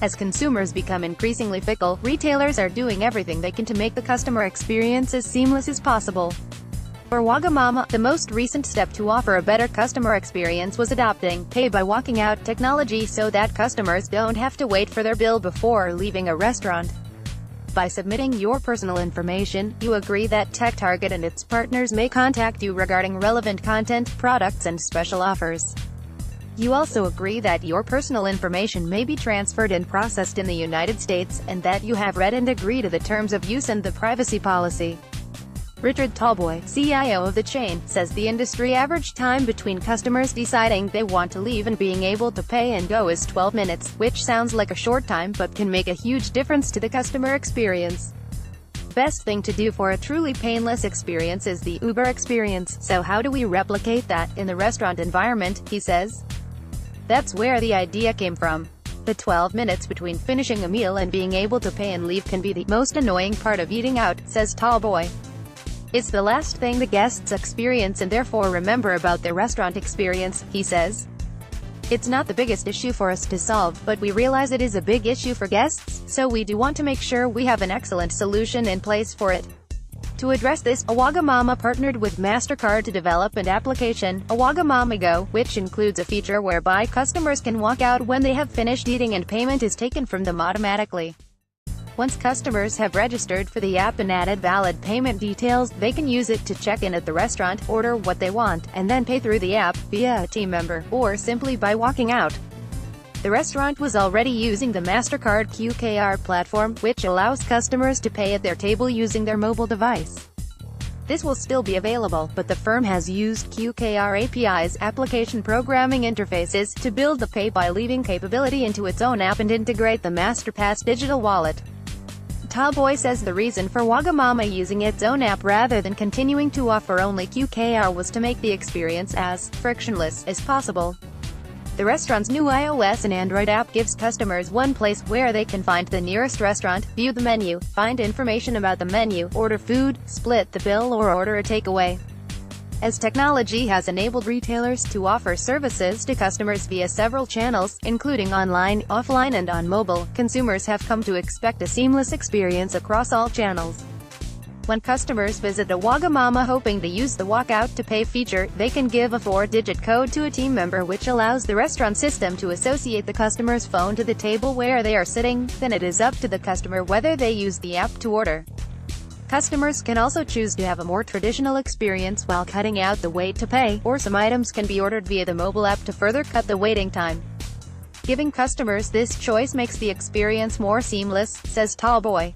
As consumers become increasingly fickle, retailers are doing everything they can to make the customer experience as seamless as possible. For Wagamama, the most recent step to offer a better customer experience was adopting pay by walking out technology so that customers don't have to wait for their bill before leaving a restaurant. By submitting your personal information, you agree that TechTarget and its partners may contact you regarding relevant content, products and special offers. You also agree that your personal information may be transferred and processed in the United States, and that you have read and agree to the terms of use and the privacy policy. Tallboy, CIO of the chain, says the industry average time between customers deciding they want to leave and being able to pay and go is 12 minutes, which sounds like a short time but can make a huge difference to the customer experience. Best thing to do for a truly painless experience is the Uber experience, so how do we replicate that in the restaurant environment, he says. That's where the idea came from. The 12 minutes between finishing a meal and being able to pay and leave can be the most annoying part of eating out, says Tallboy. It's the last thing the guests experience and therefore remember about their restaurant experience, he says. It's not the biggest issue for us to solve, but we realize it is a big issue for guests, so we do want to make sure we have an excellent solution in place for it. To address this, Wagamama partnered with MasterCard to develop an application, Wagamama Go, which includes a feature whereby customers can walk out when they have finished eating and payment is taken from them automatically. Once customers have registered for the app and added valid payment details, they can use it to check in at the restaurant, order what they want, and then pay through the app, via a team member, or simply by walking out. The restaurant was already using the MasterCard QKR platform, which allows customers to pay at their table using their mobile device. This will still be available, but the firm has used QKR API's application programming interfaces to build the pay by leaving capability into its own app and integrate the MasterPass digital wallet. Tallboy says the reason for Wagamama using its own app rather than continuing to offer only QKR was to make the experience as frictionless as possible. The restaurant's new iOS and Android app gives customers one place where they can find the nearest restaurant, view the menu, find information about the menu, order food, split the bill or order a takeaway. As technology has enabled retailers to offer services to customers via several channels, including online, offline and on mobile, consumers have come to expect a seamless experience across all channels. When customers visit a Wagamama hoping to use the walkout to pay feature, they can give a 4-digit code to a team member which allows the restaurant system to associate the customer's phone to the table where they are sitting, then it is up to the customer whether they use the app to order. Customers can also choose to have a more traditional experience while cutting out the wait to pay, or some items can be ordered via the mobile app to further cut the waiting time. Giving customers this choice makes the experience more seamless, says Tallboy.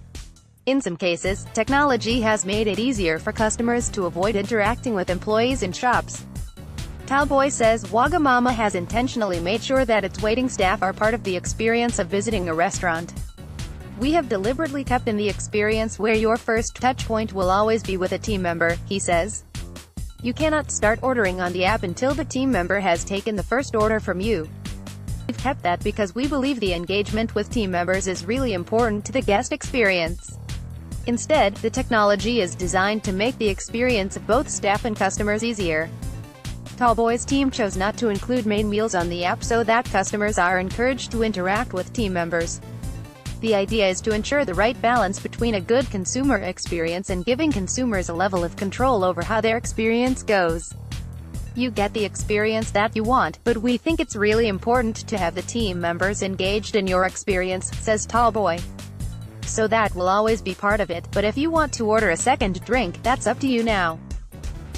In some cases, technology has made it easier for customers to avoid interacting with employees in shops. Tallboy says Wagamama has intentionally made sure that its waiting staff are part of the experience of visiting a restaurant. We have deliberately kept in the experience where your first touchpoint will always be with a team member, he says. You cannot start ordering on the app until the team member has taken the first order from you. We've kept that because we believe the engagement with team members is really important to the guest experience. Instead, the technology is designed to make the experience of both staff and customers easier. Tallboy's team chose not to include main meals on the app so that customers are encouraged to interact with team members. The idea is to ensure the right balance between a good consumer experience and giving consumers a level of control over how their experience goes. You get the experience that you want, but we think it's really important to have the team members engaged in your experience, says Tallboy. So that will always be part of it, but if you want to order a second drink, that's up to you now.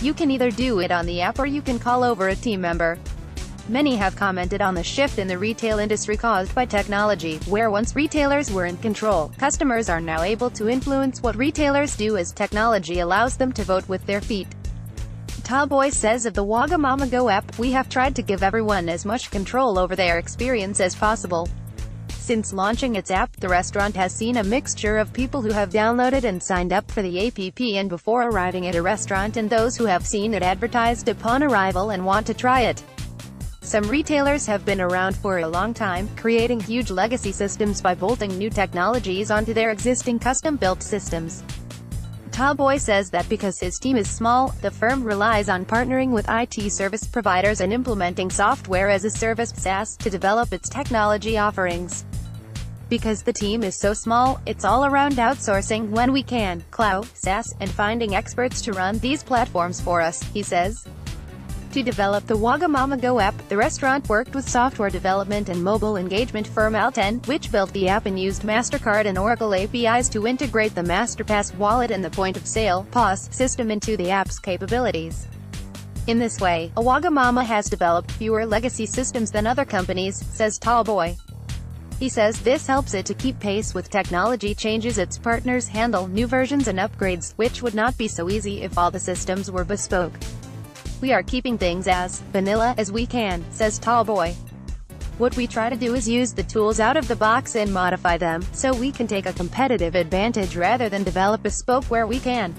You can either do it on the app or you can call over a team member. Many have commented on the shift in the retail industry caused by technology, where once retailers were in control, customers are now able to influence what retailers do as technology allows them to vote with their feet. Tallboy says of the Wagamama Go app, we have tried to give everyone as much control over their experience as possible. Since launching its app, the restaurant has seen a mixture of people who have downloaded and signed up for the app and before arriving at a restaurant and those who have seen it advertised upon arrival and want to try it. Some retailers have been around for a long time, creating huge legacy systems by bolting new technologies onto their existing custom-built systems. Tallboy says that because his team is small, the firm relies on partnering with IT service providers and implementing software as a service (SaaS) to develop its technology offerings. Because the team is so small, it's all around outsourcing when we can, cloud, SaaS, and finding experts to run these platforms for us, he says. To develop the Wagamama Go app, the restaurant worked with software development and mobile engagement firm Alten, which built the app and used MasterCard and Oracle APIs to integrate the MasterPass wallet and the point-of-sale (POS) system into the app's capabilities. In this way, a Wagamama has developed fewer legacy systems than other companies, says Tallboy. He says this helps it to keep pace with technology changes. Its partners handle new versions and upgrades, which would not be so easy if all the systems were bespoke. We are keeping things as vanilla as we can, says Tallboy. What we try to do is use the tools out of the box and modify them, so we can take a competitive advantage rather than develop bespoke where we can.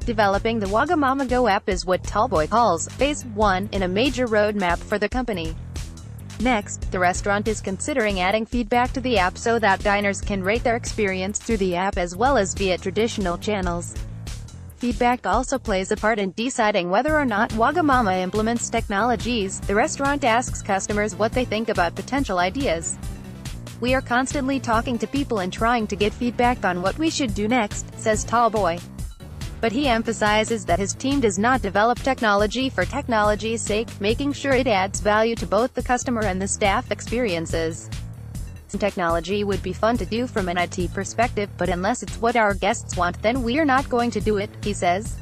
Developing the Wagamama Go app is what Tallboy calls Phase 1 in a major roadmap for the company. Next, the restaurant is considering adding feedback to the app so that diners can rate their experience through the app as well as via traditional channels. Feedback also plays a part in deciding whether or not Wagamama implements technologies. The restaurant asks customers what they think about potential ideas. We are constantly talking to people and trying to get feedback on what we should do next, says Tallboy. But he emphasizes that his team does not develop technology for technology's sake, making sure it adds value to both the customer and the staff experiences. Technology would be fun to do from an IT perspective, but unless it's what our guests want, then we're not going to do it, he says.